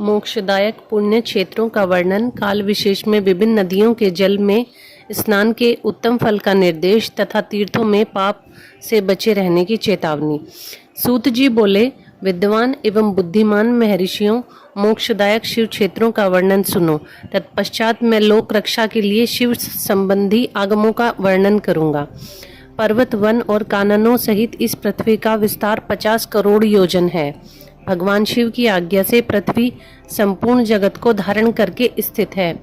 मोक्षदायक पुण्य क्षेत्रों का वर्णन, काल विशेष में विभिन्न नदियों के जल में स्नान के उत्तम फल का निर्देश तथा तीर्थों में पाप से बचे रहने की चेतावनी। सूत जी बोले, विद्वान एवं बुद्धिमान महर्षियों, मोक्षदायक शिव क्षेत्रों का वर्णन सुनो। तत्पश्चात मैं लोक रक्षा के लिए शिव संबंधी आगमों का वर्णन करूंगा। पर्वत, वन और काननों सहित इस पृथ्वी का विस्तार 50 करोड़ योजन है। भगवान शिव की आज्ञा से पृथ्वी संपूर्ण जगत को धारण करके स्थित है।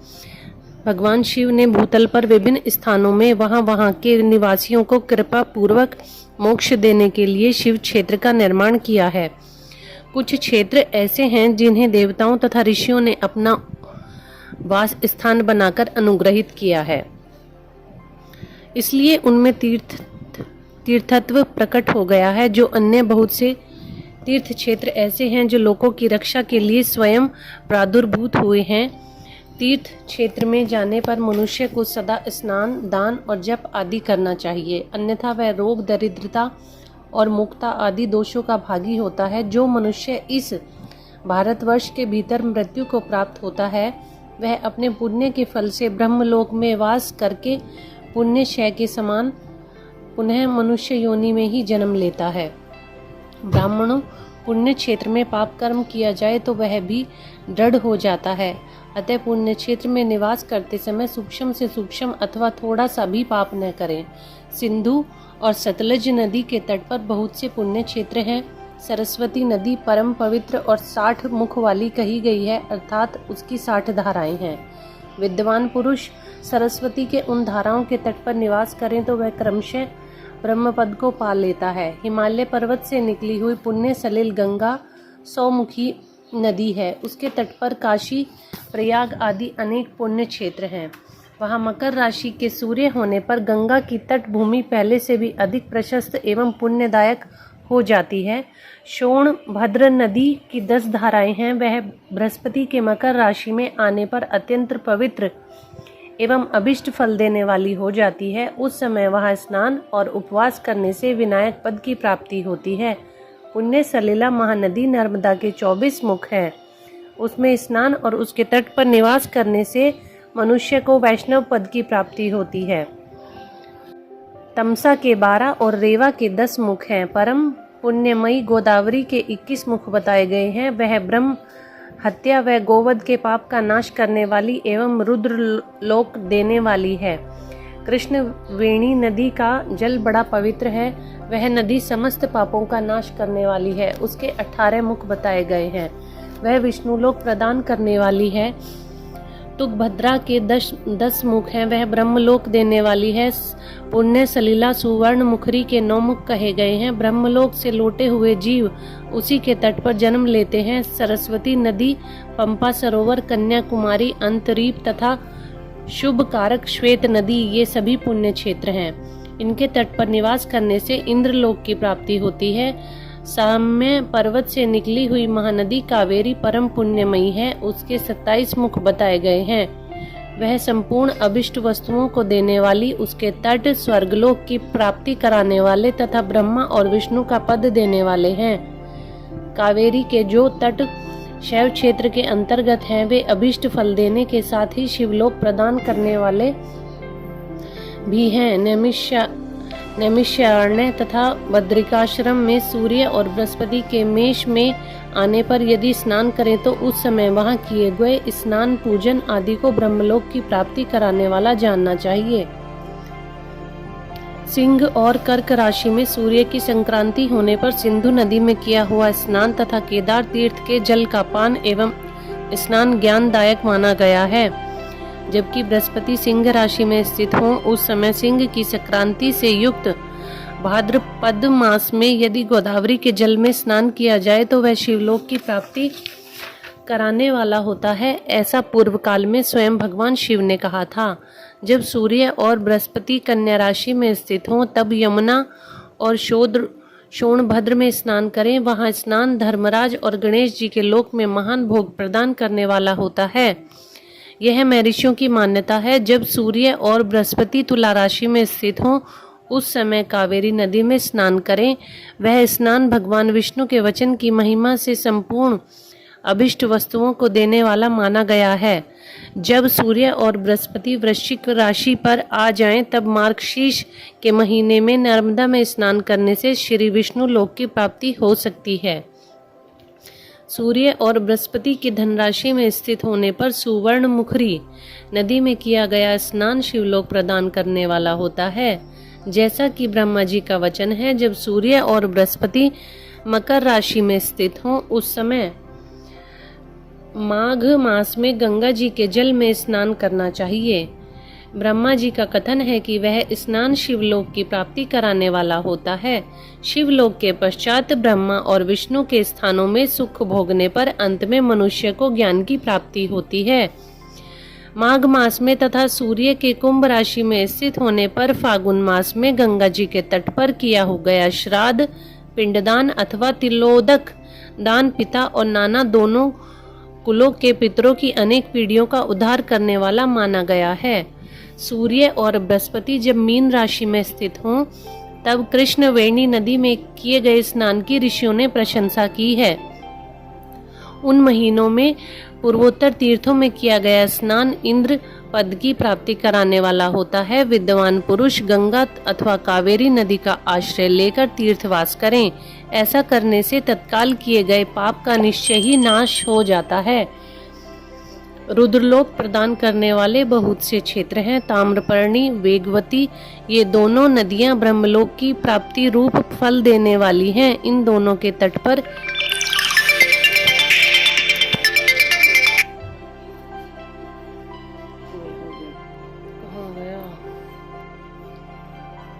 भगवान शिव ने भूतल पर विभिन्न स्थानों में वहां के निवासियों को कृपा पूर्वक मोक्ष देने के लिए शिव क्षेत्र का निर्माण किया है। कुछ क्षेत्र ऐसे हैं जिन्हें देवताओं तथा ऋषियों ने अपना वास स्थान बनाकर अनुग्रहित किया है, इसलिए उनमें तीर्थत्व प्रकट हो गया है। जो अन्य बहुत से तीर्थ क्षेत्र ऐसे हैं जो लोगों की रक्षा के लिए स्वयं प्रादुर्भूत हुए हैं। तीर्थ क्षेत्र में जाने पर मनुष्य को सदा स्नान, दान और जप आदि करना चाहिए, अन्यथा वह रोग, दरिद्रता और मुक्ता आदि दोषों का भागी होता है। जो मनुष्य इस भारतवर्ष के भीतर मृत्यु को प्राप्त होता है, वह अपने पुण्य के फल से ब्रह्मलोक में वास करके पुण्य क्षय के समान पुनः मनुष्य योनि में ही जन्म लेता है। ब्राह्मणों, पुण्य क्षेत्र में पाप कर्म किया जाए तो वह भी दृढ़ हो जाता है। अतः पुण्य क्षेत्र में निवास करते समय सूक्ष्म से सूक्ष्म अथवा थोड़ा सा भी पाप न करें। सिंधु और सतलज नदी के तट पर बहुत से पुण्य क्षेत्र हैं। सरस्वती नदी परम पवित्र और 60 मुख वाली कही गई है, अर्थात उसकी 60 धाराएं हैं। विद्वान पुरुष सरस्वती के उन धाराओं के तट पर निवास करें तो वह क्रमशः ब्रह्मपद को पा लेता है। हिमालय पर्वत से निकली हुई पुण्य सलिल गंगा 100 मुखी नदी है। उसके तट पर काशी, प्रयाग आदि अनेक पुण्य क्षेत्र हैं। वहाँ मकर राशि के सूर्य होने पर गंगा की तट भूमि पहले से भी अधिक प्रशस्त एवं पुण्यदायक हो जाती है। शोण भद्र नदी की 10 धाराएं हैं। वह बृहस्पति के मकर राशि में आने पर अत्यंत पवित्र एवं अभिष्ट फल देने वाली हो जाती है। उस समय वहाँ स्नान और उपवास करने से विनायक पद की प्राप्ति होती है। पुण्य सलिला महानदी नर्मदा के 24 मुख है। उसमें स्नान और उसके तट पर निवास करने से मनुष्य को वैष्णव पद की प्राप्ति होती है। तमसा के 12 और रेवा के 10 मुख हैं। परम पुण्यमयी गोदावरी के 21 मुख बताए गए हैं। वह ब्रह्म हत्या व गोवध के पाप का नाश करने वाली एवं रुद्र लोक देने वाली है। कृष्ण वेणी नदी का जल बड़ा पवित्र है। वह नदी समस्त पापों का नाश करने वाली है। उसके 18 मुख बताए गए हैं। वह विष्णु लोक प्रदान करने वाली है। तुंगभद्रा के 10 मुख हैं। वह ब्रह्मलोक देने वाली है। पुण्य सलीला सुवर्ण मुखरी के 9 मुख कहे गए हैं। ब्रह्मलोक से लौटे हुए जीव उसी के तट पर जन्म लेते हैं। सरस्वती नदी, पंपा सरोवर, कन्याकुमारी, अंतरीप तथा शुभ कारक श्वेत नदी, ये सभी पुण्य क्षेत्र हैं। इनके तट पर निवास करने से इंद्रलोक की प्राप्ति होती है। साम्य पर्वत से निकली हुई महानदी कावेरी परम पुण्यमयी है। उसके 27 मुख बताए गए हैं। वह संपूर्ण अभिष्ट वस्तुओं को देने वाली, उसके तट स्वर्गलोक की प्राप्ति कराने वाले तथा ब्रह्मा और विष्णु का पद देने वाले हैं। कावेरी के जो तट शैव क्षेत्र के अंतर्गत हैं, वे अभिष्ट फल देने के साथ ही शिवलोक प्रदान करने वाले भी हैं। नैमिषारण्य तथा बद्रिकाश्रम में सूर्य और बृहस्पति के मेष में आने पर यदि स्नान करें तो उस समय वहां किए गए स्नान, पूजन आदि को ब्रह्मलोक की प्राप्ति कराने वाला जानना चाहिए। सिंह और कर्क राशि में सूर्य की संक्रांति होने पर सिंधु नदी में किया हुआ स्नान तथा केदार तीर्थ के जल का पान एवं स्नान ज्ञानदायक माना गया है। जबकि बृहस्पति सिंह राशि में स्थित हों, उस समय सिंह की संक्रांति से युक्त भाद्रपद मास में यदि गोदावरी के जल में स्नान किया जाए तो वह शिवलोक की प्राप्ति कराने वाला होता है। ऐसा पूर्व काल में स्वयं भगवान शिव ने कहा था। जब सूर्य और बृहस्पति कन्या राशि में स्थित हों, तब यमुना और शोणभद्र में स्नान करें। वहां स्नान धर्मराज और गणेश जी के लोक में महान भोग प्रदान करने वाला होता है। यह महर्षियों की मान्यता है। जब सूर्य और बृहस्पति तुला राशि में स्थित हों, उस समय कावेरी नदी में स्नान करें। वह स्नान भगवान विष्णु के वचन की महिमा से संपूर्ण अभिष्ट वस्तुओं को देने वाला माना गया है। जब सूर्य और बृहस्पति वृश्चिक राशि पर आ जाएं, तब मार्गशीर्ष के महीने में नर्मदा में स्नान करने से श्री विष्णु लोक की प्राप्ति हो सकती है। सूर्य और बृहस्पति की धनराशि में स्थित होने पर सुवर्ण मुखरी नदी में किया गया स्नान शिवलोक प्रदान करने वाला होता है। जैसा कि ब्रह्मा जी का वचन है, जब सूर्य और बृहस्पति मकर राशि में स्थित हों, उस समय माघ मास में गंगा जी के जल में स्नान करना चाहिए। ब्रह्मा जी का कथन है कि वह स्नान शिवलोक की प्राप्ति कराने वाला होता है। शिवलोक के पश्चात ब्रह्मा और विष्णु के स्थानों में सुख भोगने पर अंत में मनुष्य को ज्ञान की प्राप्ति होती है। माघ मास में तथा सूर्य के कुंभ राशि में स्थित होने पर फागुन मास में गंगा जी के तट पर किया हो गया श्राद्ध, पिंडदान अथवा तिलोदक दान पिता और नाना दोनों कुलों के पितरों की अनेक पीढ़ियों का उद्धार करने वाला माना गया है। सूर्य और बृहस्पति जब मीन राशि में स्थित हों, तब कृष्णवेणी नदी में किए गए स्नान की ऋषियों ने प्रशंसा की है। उन महीनों में पूर्वोत्तर तीर्थों में किया गया स्नान इंद्र पद की प्राप्ति कराने वाला होता है। विद्वान पुरुष गंगा अथवा कावेरी नदी का आश्रय लेकर तीर्थवास करें। ऐसा करने से तत्काल किए गए पाप का निश्चय ही नाश हो जाता है। रुद्रलोक प्रदान करने वाले बहुत से क्षेत्र हैं। ताम्रपर्णी, वेगवती, ये दोनों नदियां ब्रह्मलोक की प्राप्ति रूप फल देने वाली हैं। इन दोनों के तट पर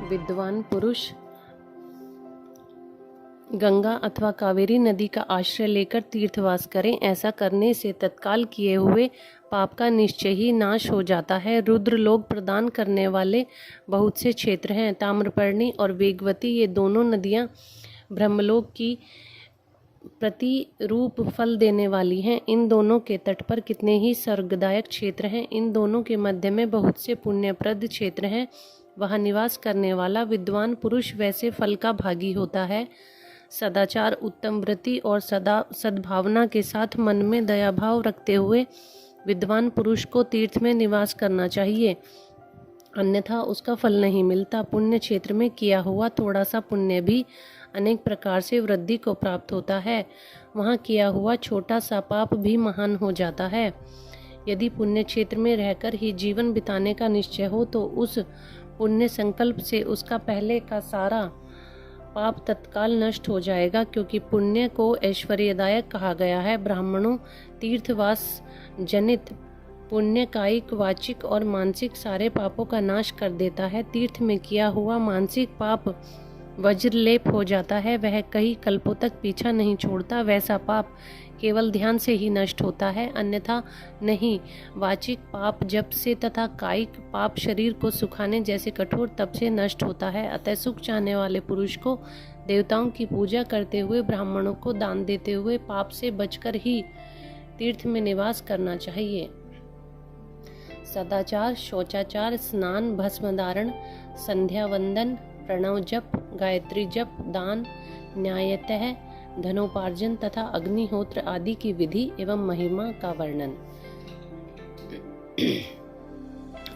विद्वान पुरुष गंगा अथवा कावेरी नदी का आश्रय लेकर तीर्थवास करें। ऐसा करने से तत्काल किए हुए पाप का निश्चय ही नाश हो जाता है। रुद्रलोक प्रदान करने वाले बहुत से क्षेत्र हैं। ताम्रपर्णी और वेगवती, ये दोनों नदियां ब्रह्मलोक की प्रतिरूप फल देने वाली हैं। इन दोनों के तट पर कितने ही स्वर्गदायक क्षेत्र हैं। इन दोनों के मध्य में बहुत से पुण्यप्रद क्षेत्र हैं। वहाँ निवास करने वाला विद्वान पुरुष वैसे फल का भागी होता है। सदाचार, उत्तम वृत्ति और सदा सद्भावना के साथ मन में दया भाव रखते हुए विद्वान पुरुष को तीर्थ में निवास करना चाहिए, अन्यथा उसका फल नहीं मिलता। पुण्य क्षेत्र में किया हुआ थोड़ा सा पुण्य भी अनेक प्रकार से वृद्धि को प्राप्त होता है। वहाँ किया हुआ छोटा सा पाप भी महान हो जाता है। यदि पुण्य क्षेत्र में रहकर ही जीवन बिताने का निश्चय हो, तो उस पुण्य संकल्प से उसका पहले का सारा पाप तत्काल नष्ट हो जाएगा, क्योंकि पुण्य को ऐश्वर्यदायक कहा गया है। ब्राह्मणों, तीर्थवास जनित पुण्य कायिक, वाचिक और मानसिक सारे पापों का नाश कर देता है। तीर्थ में किया हुआ मानसिक पाप वज्रलेप हो जाता है, वह कई कल्पों तक पीछा नहीं छोड़ता। वैसा पाप केवल ध्यान से ही नष्ट होता है, अन्यथा नहीं। वाचिक पाप जप से तथा कायिक पाप शरीर को सुखाने जैसे कठोर तप से नष्ट होता है। अतः सुख चाहने वाले पुरुष को देवताओं की पूजा करते हुए, ब्राह्मणों को दान देते हुए पाप से बचकर ही तीर्थ में निवास करना चाहिए। सदाचार, शौचाचार, स्नान, भस्म धारण, संध्या वंदन, प्रणव जप, गायत्री जप, दान, न्यायतः धनोपार्जन तथा अग्निहोत्र आदि की विधि एवं महिमा का वर्णन।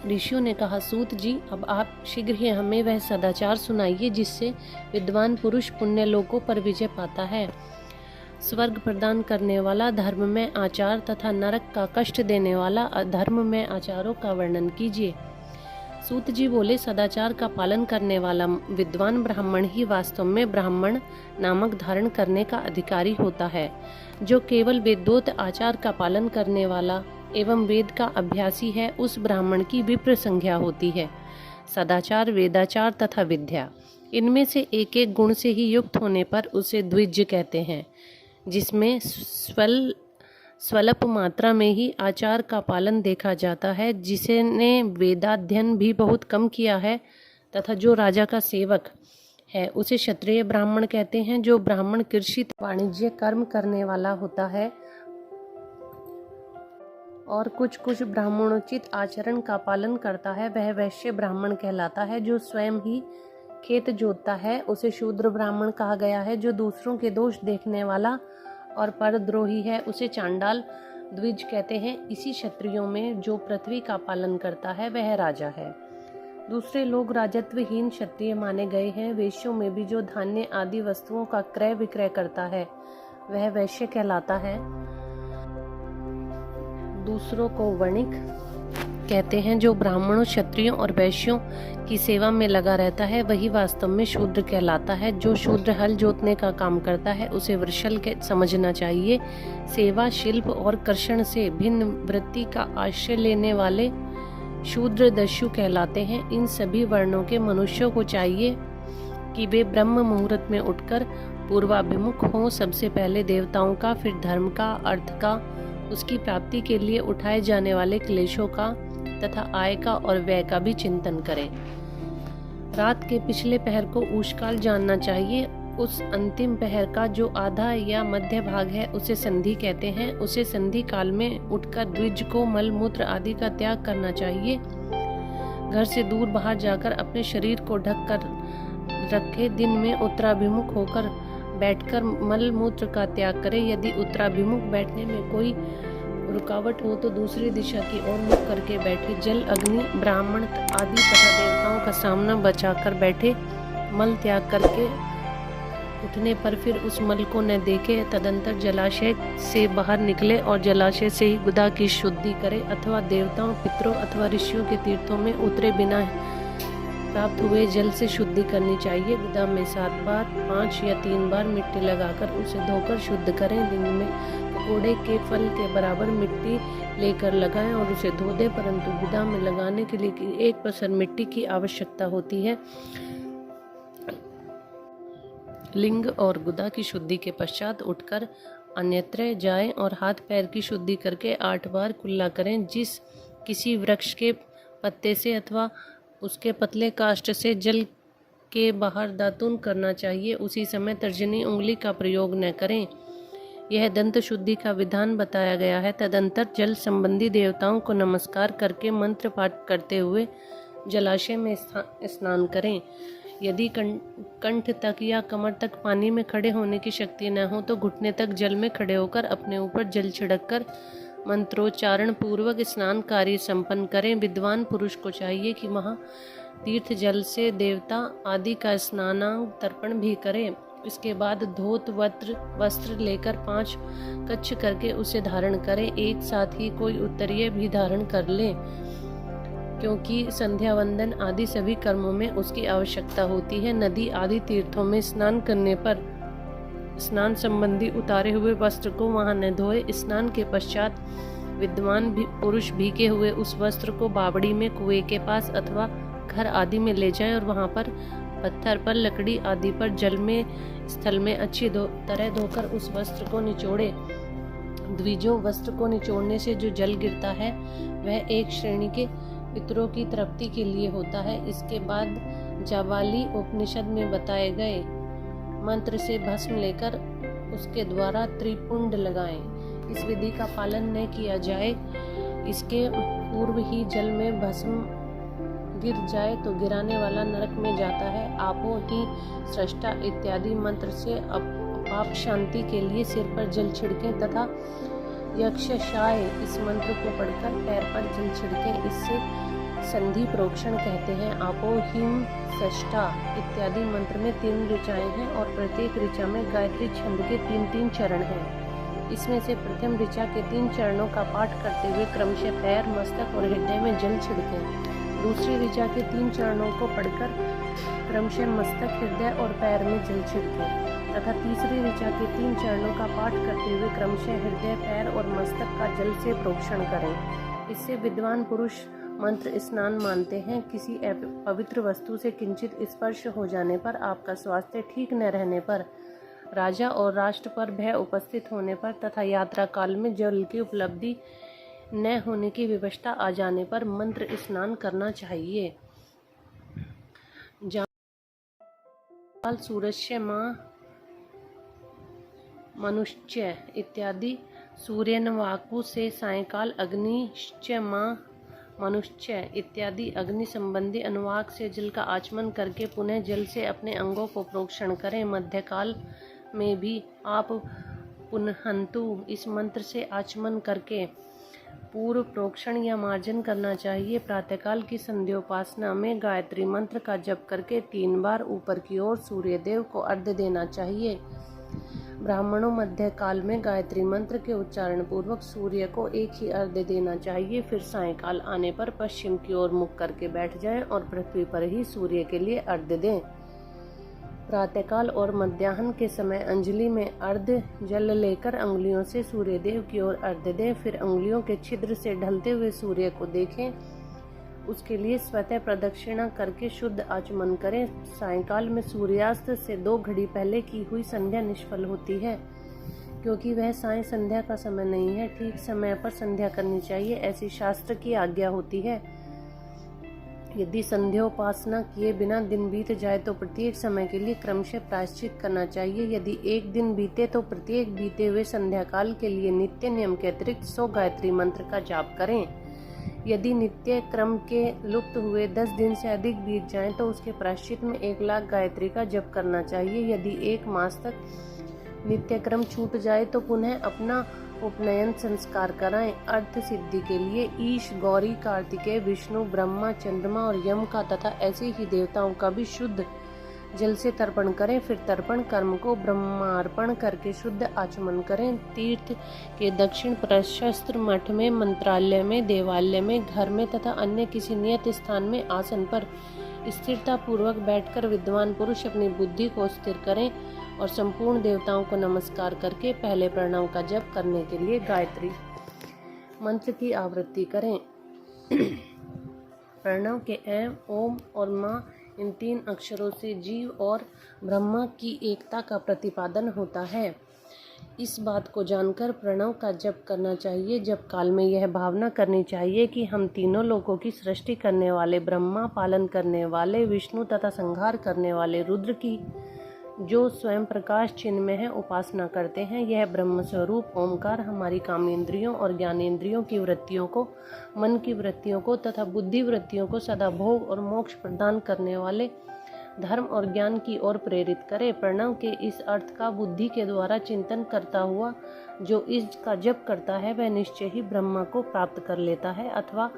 ऋषियों ने कहा, सूत जी, अब आप शीघ्र ही हमें वह सदाचार सुनाइए जिससे विद्वान पुरुष पुण्य लोकों पर विजय पाता है। स्वर्ग प्रदान करने वाला धर्म में आचार तथा नरक का कष्ट देने वाला अधर्म में आचारों का वर्णन कीजिए। सूत जी बोले, सदाचार का पालन करने वाला विद्वान ब्राह्मण ही वास्तव में ब्राह्मण नामक धारण करने का अधिकारी होता है। जो केवल वेदोक्त आचार का पालन करने वाला एवं वेद का अभ्यासी है, उस ब्राह्मण की विप्र संज्ञा होती है। सदाचार, वेदाचार तथा विद्या, इनमें से एक एक गुण से ही युक्त होने पर उसे द्विज कहते हैं। जिसमें स्वल्प मात्रा में ही आचार का पालन देखा जाता है, जिसने वेदाध्ययन भी बहुत कम किया है तथा जो राजा का सेवक है, उसे क्षत्रिय ब्राह्मण कहते हैं। जो ब्राह्मण कृषि वाणिज्य कर्म करने वाला होता है और कुछ ब्राह्मणोचित आचरण का पालन करता है, वह वैश्य ब्राह्मण कहलाता है। जो स्वयं ही खेत जोतता है, उसे शूद्र ब्राह्मण कहा गया है। जो दूसरों के दोष देखने वाला और परद्रोही है उसे चांडाल द्विज कहते हैं। इसी क्षत्रियों में जो पृथ्वी का पालन करता है वह राजा है। दूसरे लोग राजत्वहीन क्षत्रिय माने गए हैं। वेश्यों में भी जो धान्य आदि वस्तुओं का क्रय विक्रय करता है वह वैश्य कहलाता है। दूसरों को वणिक कहते हैं। जो ब्राह्मणों, क्षत्रियों और वैश्यों की सेवा में लगा रहता है वही वास्तव में शूद्र कहलाता है। जो शूद्र हल जोतने का काम करता है उसे वृषल के समझना चाहिए। सेवा, शिल्प और कर्षण से भिन्न वृत्ति का आश्रय लेने वाले शूद्र दस्यु कहलाते हैं। इन सभी वर्णों के मनुष्यों को चाहिए कि वे ब्रह्म मुहूर्त में उठकर पूर्वाभिमुख हों। सबसे पहले देवताओं का, फिर धर्म का, अर्थ का, उसकी प्राप्ति के लिए उठाए जाने वाले क्लेशों का तथा आय का और व्यय का भी चिंतन करें। रात के पिछले पहर को ऊषकाल जानना चाहिए। उस अंतिम पहर का जो आधा या मध्य भाग है उसे संधि कहते हैं। उसे संधि काल में उठकर द्विज को मल मूत्र आदि का त्याग करना चाहिए। घर से दूर बाहर जाकर अपने शरीर को ढक कर रखे। दिन में उत्तराभिमुख होकर बैठकर मल मूत्र का त्याग करें। यदि उत्तराभिमुख बैठने में कोई रुकावट हो तो दूसरी दिशा की ओर मुख करके बैठे। जल, अग्नि, ब्राह्मण आदि तथा देवताओं का सामना बचाकर बैठे। मल त्याग करके उठने पर फिर उस मल को न देखे। तदंतर जलाशय से बाहर निकले और जलाशय से ही गुदा की शुद्धि करे अथवा देवताओं, पितरों अथवा ऋषियों के तीर्थों में उतरे बिना प्राप्त हुए जल से शुद्धि करनी चाहिए। गुदा में 7 बार, 5 या 3 बार मिट्टी लगाकर उसे धोकर शुद्ध करें। लिंग में पकोड़े के फल के बराबर मिट्टी लेकर लगाएं और उसे धो दें, परंतु गुदा में लगाने के लिए 1% मिट्टी की आवश्यकता होती है। लिंग और गुदा की शुद्धि के पश्चात उठकर अन्यत्र जाएं और हाथ पैर की शुद्धि करके 8 बार कुल्ला करें। जिस किसी वृक्ष के पत्ते से अथवा उसके पतले काष्ठ से जल के बाहर दातून करना चाहिए, उसी समय तर्जनी उंगली का प्रयोग न करें। यह दंत शुद्धि का विधान बताया गया है। तदंतर जल संबंधी देवताओं को नमस्कार करके मंत्र पाठ करते हुए जलाशय में स्नान करें। यदि कंठ तक या कमर तक पानी में खड़े होने की शक्ति न हो तो घुटने तक जल में खड़े होकर अपने ऊपर जल छिड़ककर मंत्रोच्चारण पूर्वक स्नान कार्य संपन्न करें। विद्वान पुरुष को चाहिए कि वहाँ तीर्थ जल से देवता आदि का स्नानांतर्पण भी करें। इसके बाद धोत वस्त्र लेकर 5 कच्छ करके उसे धारण करें। एक साथ ही कोई उत्तरीय भी धारण कर ले, क्योंकि संध्या वंदन आदि सभी कर्मों में उसकी आवश्यकता होती है। नदी आदि तीर्थों में स्नान करने पर स्नान संबंधी उतारे हुए वस्त्र को वहां न धोए। स्नान के पश्चात विद्वान पुरुष भीगे हुए उस वस्त्र को बावड़ी में, कुएं के पास अथवा घर आदि में ले जाएं और वहां पर पत्थर पर, लकड़ी आदि पर जल में स्थल में अच्छी तरह धोकर उस वस्त्र को निचोड़े। द्विजों, वस्त्र को निचोड़ने से जो जल गिरता है वह एक श्रेणी के पितरों की तृप्ति के लिए होता है। इसके बाद जाबाली उपनिषद में बताए गए मंत्र से भस्म लेकर उसके द्वारा त्रिपुंड लगाएं। इस विधि का पालन न किया जाए, इसके पूर्व ही जल में भस्म गिर जाए तो गिराने वाला नरक में जाता है। आपो ही सृष्टा इत्यादि मंत्र से पाप शांति के लिए सिर पर जल छिड़कें तथा यक्षशाय इस मंत्र को पढ़कर पैर पर जल छिड़कें। इससे संधि प्रोक्षण कहते हैं। आपो हिम सष्टा इत्यादि मंत्र में 3 ऋचाएं हैं और प्रत्येक ऋचा में गायत्री छंद के 3-3 चरण हैं। इसमें से प्रथम ऋचा के 3 चरणों का पाठ करते हुए क्रमशः पैर, मस्तक और हृदय में जल छिड़कें। दूसरी ऋचा के 3 चरणों को पढ़कर क्रमशः मस्तक, हृदय और पैर में जल छिड़कें तथा तीसरी ऋचा के 3 चरणों का पाठ करते हुए क्रमशः हृदय, पैर और मस्तक का जल से प्रोक्षण करें। इससे विद्वान पुरुष मंत्र स्नान मानते हैं। किसी पवित्र वस्तु से किंचित स्पर्श हो जाने पर, आपका स्वास्थ्य ठीक न रहने पर, राजा और राष्ट्र पर भय उपस्थित होने पर तथा यात्रा काल में जल की उपलब्धि न होने की विवशता आ जाने पर मंत्र स्नान करना चाहिए। जाल सूर्यस्य मां मनुष्य इत्यादि सूर्यनवाकु से सायंकाल अग्निश्च मां मनुष्य इत्यादि अग्नि संबंधी अनुवाक से जल का आचमन करके पुनः जल से अपने अंगों को प्रोक्षण करें। मध्यकाल में भी आप पुनहंतु इस मंत्र से आचमन करके पूर्व प्रोक्षण या मार्जन करना चाहिए। प्रातःकाल की संध्योपासना में गायत्री मंत्र का जप करके 3 बार ऊपर की ओर सूर्य देव को अर्घ्य देना चाहिए। ब्राह्मणों मध्य काल में गायत्री मंत्र के उच्चारण पूर्वक सूर्य को एक ही अर्घ्य देना चाहिए। फिर सायंकाल आने पर पश्चिम की ओर मुख करके बैठ जाएं और पृथ्वी पर ही सूर्य के लिए अर्घ्य दें। प्रातःकाल और मध्याह्न के समय अंजलि में अर्घ्य जल लेकर अंगुलियों से सूर्य देव की ओर अर्घ्य दें। फिर अंगुलियों के छिद्र से ढलते हुए सूर्य को देखें। उसके लिए स्वतः प्रदक्षिणा करके शुद्ध आचमन करें। सायंकाल में सूर्यास्त से 2 घड़ी पहले की हुई संध्या निष्फल होती है, क्योंकि वह साय संध्या का समय नहीं है। ठीक समय पर संध्या करनी चाहिए, ऐसी शास्त्र की आज्ञा होती है। यदि संध्योपासना किए बिना दिन बीत जाए तो प्रत्येक समय के लिए क्रमशः प्रायश्चित करना चाहिए। यदि एक दिन बीते तो प्रत्येक बीते हुए संध्या काल के लिए नित्य नियम के अतिरिक्त 100 गायत्री मंत्र का जाप करें। यदि नित्य क्रम के लुप्त हुए 10 दिन से अधिक बीत जाएं तो उसके प्रायश्चित में 1 लाख गायत्री का जप करना चाहिए। यदि 1 मास तक नित्य क्रम छूट जाए तो पुनः अपना उपनयन संस्कार कराएं। अर्थ सिद्धि के लिए ईश, गौरी, कार्तिकेय, विष्णु, ब्रह्मा, चंद्रमा और यम का तथा ऐसे ही देवताओं का भी शुद्ध जल से तर्पण करें। फिर तर्पण कर्म को ब्रह्मार्पण करके शुद्ध आचमन करें। तीर्थ के दक्षिण प्रशस्त्र मठ में, मंत्रालय में, देवालय में, घर में तथा अन्य किसी नियत स्थान में आसन पर स्थिरता पूर्वक बैठकर विद्वान पुरुष अपनी बुद्धि को स्थिर करें और संपूर्ण देवताओं को नमस्कार करके पहले प्रणव का जप करने के लिए गायत्री मंत्र की आवृत्ति करें। प्रणव के ऐं, ओम और मां इन 3 अक्षरों से जीव और ब्रह्मा की एकता का प्रतिपादन होता है। इस बात को जानकर प्रणव का जप करना चाहिए। जप काल में यह भावना करनी चाहिए कि हम तीनों लोगों की सृष्टि करने वाले ब्रह्मा, पालन करने वाले विष्णु तथा संहार करने वाले रुद्र की, जो स्वयं प्रकाश चिन्ह में है, उपासना करते हैं। यह ब्रह्म स्वरूप ओमकार हमारी कामेंद्रियों और ज्ञानेंद्रियों की वृत्तियों को, मन की वृत्तियों को तथा बुद्धि वृत्तियों को सदा भोग और मोक्ष प्रदान करने वाले धर्म और ज्ञान की ओर प्रेरित करे। प्रणव के इस अर्थ का बुद्धि के द्वारा चिंतन करता हुआ जो इसका जप करता है वह निश्चय ही ब्रह्मा को प्राप्त कर लेता है, अथवा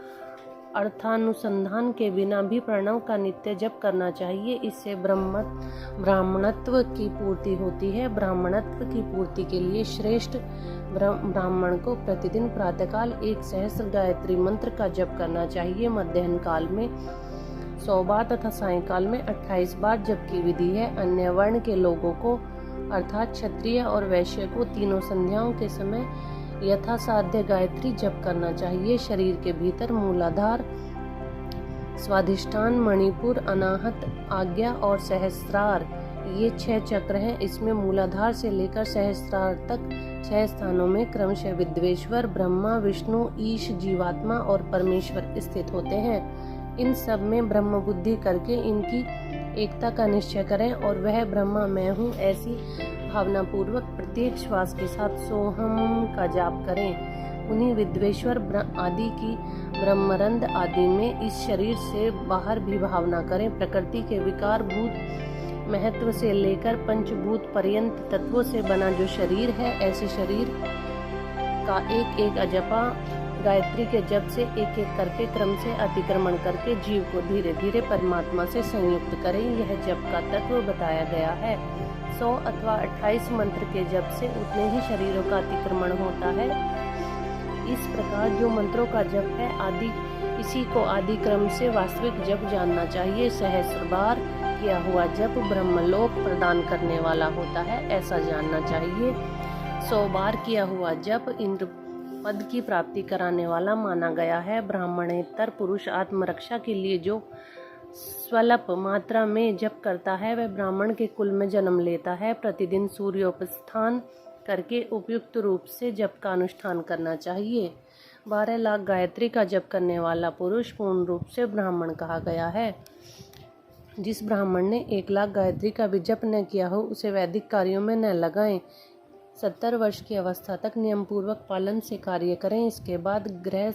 अर्थानुसंधान के बिना भी प्रणव का नित्य जप करना चाहिए। इससे ब्राह्मणत्व की पूर्ति होती है। ब्राह्मणत्व की पूर्ति के लिए श्रेष्ठ ब्राह्मण को प्रतिदिन प्रातःकाल 1 सहस्त्र गायत्री मंत्र का जप करना चाहिए। मध्याह्न काल में 100 बार तथा सायंकाल में 28 बार जप की विधि है। अन्य वर्ण के लोगों को अर्थात क्षत्रिय और वैश्य को तीनों संध्याओं के समय यथासाध्य गायत्री जप करना चाहिए। शरीर के भीतर मूलाधार, स्वाधिष्ठान, मणिपुर, अनाहत, आज्ञा और सहस्रार, ये 6 चक्र हैं। इसमें मूलाधार से लेकर सहस्रार तक 6 स्थानों में क्रमशः विद्वेश्वर, ब्रह्मा, विष्णु, ईश, जीवात्मा और परमेश्वर स्थित होते हैं। इन सब में ब्रह्म बुद्धि करके इनकी एकता का निश्चय करें और वह ब्रह्मा मैं हूँ ऐसी भावना पूर्वक प्रत्येक श्वास के साथ सोहम का जाप करें। उन्हीं विद्वेश्वर आदि की ब्रह्मरंध आदि में इस शरीर से बाहर भी भावना करें। प्रकृति के विकार भूत महत्व से लेकर पंचभूत पर्यंत तत्वों से बना जो शरीर है, ऐसे शरीर का एक एक अजपा गायत्री के जप से एक एक करके क्रम से अतिक्रमण करके जीव को धीरे धीरे परमात्मा से संयुक्त करें। यह जप का तत्व बताया गया है। 100 अथवा 28 मंत्र के जप से उतने ही शरीरों का अतिक्रमण होता है। इस प्रकार जो मंत्रों का जप है आदि, इसी को आदि क्रम से वास्तविक जप जानना चाहिए। सहस्र बार किया हुआ जप ब्रह्मलोक प्रदान करने वाला होता है, ऐसा जानना चाहिए। 100 बार किया हुआ जप इंद्र पद की प्राप्ति कराने वाला माना गया है। ब्राह्मणेतर पुरुष आत्मरक्षा के लिए जो स्वल्प मात्रा में जप करता है वह ब्राह्मण के कुल में जन्म लेता है। प्रतिदिन सूर्योपस्थान करके उपयुक्त रूप से जप का अनुष्ठान करना चाहिए। 12 लाख गायत्री का जप करने वाला पुरुष पूर्ण रूप से ब्राह्मण कहा गया है। जिस ब्राह्मण ने 1 लाख गायत्री का भी जप न किया हो उसे वैदिक कार्यों में न लगाएं। 70 वर्ष की अवस्था तक नियम पूर्वक पालन से कार्य करें। इसके बाद गृह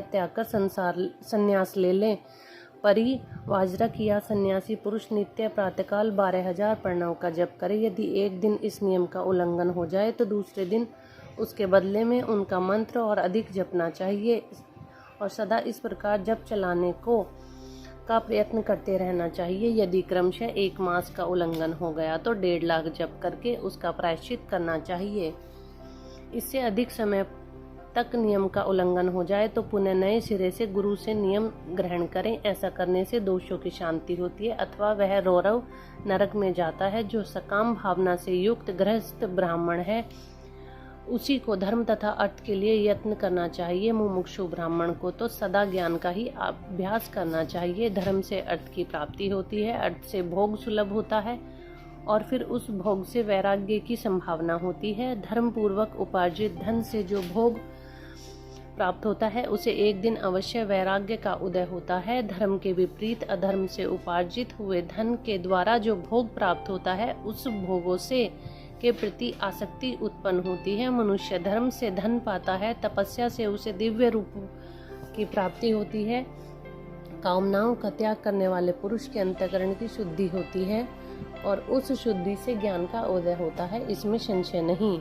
त्याग कर संन्यास ले लें। परिव्राजक या सन्यासी पुरुष नित्य प्रातःकाल 12,000 प्रणव का जप करे। यदि एक दिन इस नियम का उल्लंघन हो जाए तो दूसरे दिन उसके बदले में उनका मंत्र और अधिक जपना चाहिए और सदा इस प्रकार जप चलाने का प्रयत्न करते रहना चाहिए। यदि क्रमशः 1 मास का उल्लंघन हो गया तो 1.5 लाख जप करके उसका प्रायश्चित करना चाहिए। इससे अधिक समय तक नियम का उल्लंघन हो जाए तो पुनः नए सिरे से गुरु से नियम ग्रहण करें। ऐसा करने से दोषों की शांति होती है अथवा वह रौरव नरक में जाता है। जो सकाम भावना से युक्त गृहस्थ ब्राह्मण है उसी को धर्म तथा अर्थ के लिए यत्न करना चाहिए। मुमुक्षु ब्राह्मण को तो सदा ज्ञान का ही अभ्यास करना चाहिए। धर्म से अर्थ की प्राप्ति होती है, अर्थ से भोग सुलभ होता है और फिर उस भोग से वैराग्य की संभावना होती है। धर्म पूर्वक उपार्जित धन से जो भोग प्राप्त होता है उसे एक दिन अवश्य वैराग्य का उदय होता है। धर्म के विपरीत अधर्म से उपार्जित हुए धन के द्वारा जो भोग प्राप्त होता है उस भोगों से के प्रति आसक्ति उत्पन्न होती है। मनुष्य धर्म से धन पाता है, तपस्या से उसे दिव्य रूप की प्राप्ति होती है। कामनाओं का त्याग करने वाले पुरुष के अंतःकरण की शुद्धि होती है और उस शुद्धि से ज्ञान का उदय होता है, इसमें संशय नहीं।